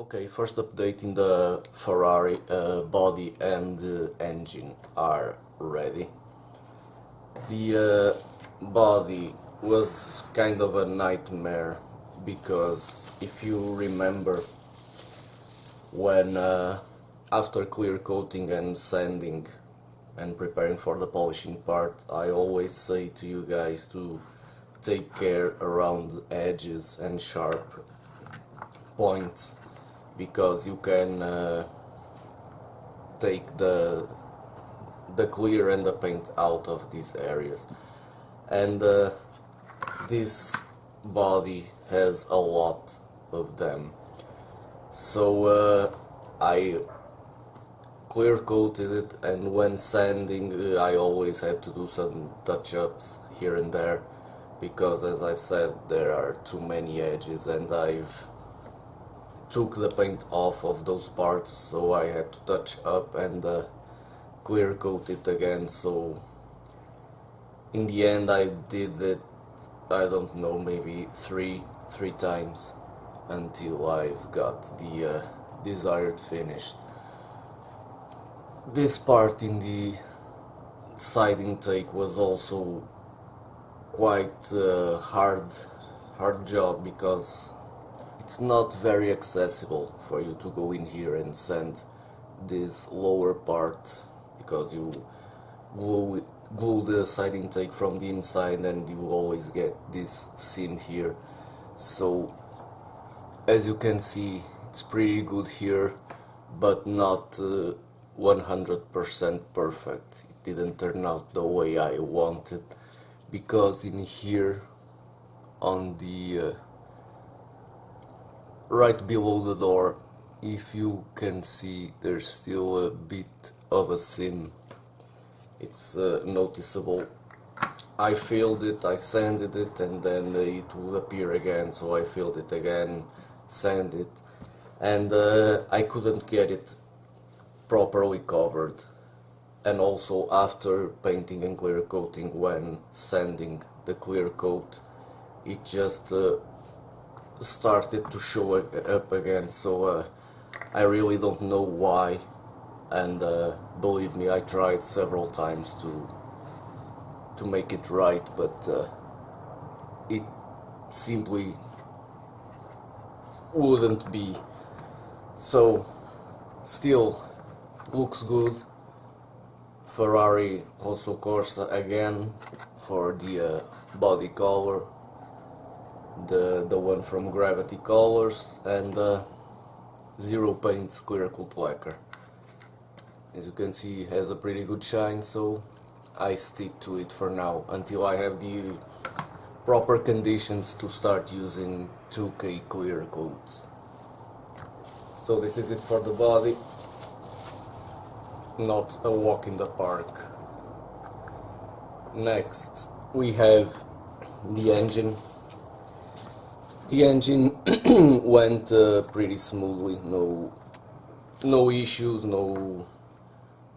Okay, first update in the Ferrari body and engine are ready. The body was kind of a nightmare because if you remember when after clear coating and sanding and preparing for the polishing part, I always say to you guys to take care around edges and sharp points, because you can take the clear and the paint out of these areas, and this body has a lot of them. So I clear coated it, and when sanding I always have to do some touch-ups here and there, because as I've said, there are too many edges and I've took the paint off of those parts, so I had to touch up and clear coat it again. So in the end I did it, I don't know, maybe three times until I've got the desired finish. This part in the side intake was also quite hard job, because it's not very accessible for you to go in here and sand this lower part, because you glue the side intake from the inside and you always get this seam here. So as you can see, it's pretty good here, but not 100% perfect. It didn't turn out the way I wanted, because in here on the right below the door, if you can see, there's still a bit of a seam. It's noticeable. I filled it, I sanded it, and then it will appear again, so I filled it again, sanded it, and I couldn't get it properly covered. And also after painting and clear coating, when sanding the clear coat, it just started to show up again. So I really don't know why, and believe me, I tried several times to make it right, but it simply wouldn't be. So still looks good. Ferrari Rosso Corsa again for the body color, the one from Gravity Colors, and Zero Paints clear coat lacquer. As you can see, it has a pretty good shine, so I stick to it for now until I have the proper conditions to start using 2K clear coats. So this is it for the body. Not a walk in the park. Next we have the engine. The engine went pretty smoothly, no issues, no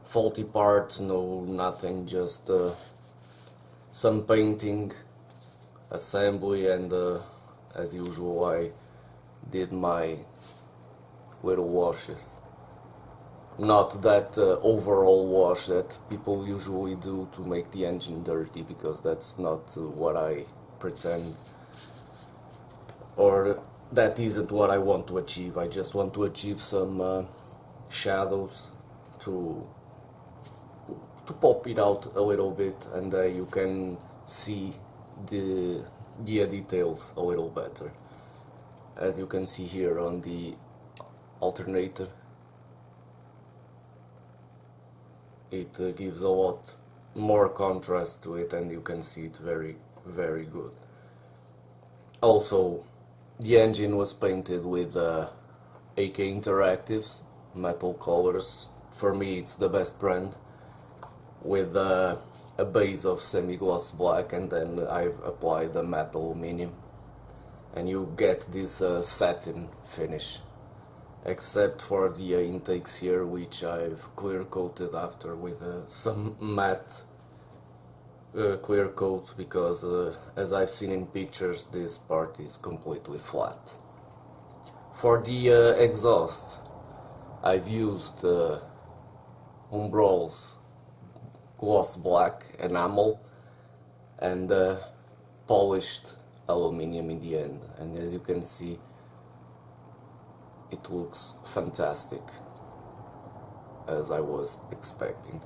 faulty parts, no nothing, just some painting, assembly, and as usual I did my little washes. Not that overall wash that people usually do to make the engine dirty, because that's not what I pretend, or that isn't what I want to achieve. I just want to achieve some shadows to pop it out a little bit, and you can see the details a little better. As you can see here on the alternator, it gives a lot more contrast to it, and you can see it very, very good. Also, the engine was painted with AK Interactive's metal colors. For me, it's the best brand, with a base of semi-gloss black, and then I've applied the matte aluminium, and you get this satin finish, except for the intakes here, which I've clear coated after with some matte clear coat, because as I've seen in pictures, this part is completely flat. For the exhaust, I've used Umbral's gloss black enamel and polished aluminium in the end, and as you can see, it looks fantastic, as I was expecting.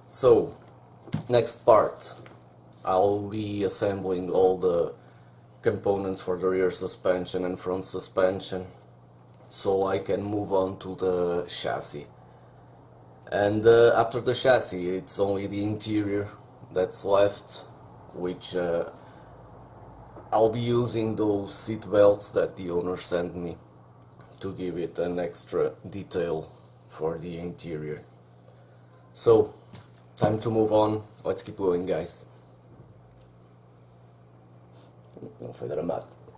So, next part, I'll be assembling all the components for the rear suspension and front suspension, so I can move on to the chassis. And after the chassis, it's only the interior that's left, which I'll be using those seat belts that the owner sent me to give it an extra detail for the interior. So, time to move on. Let's keep going, guys. Não foi dramático.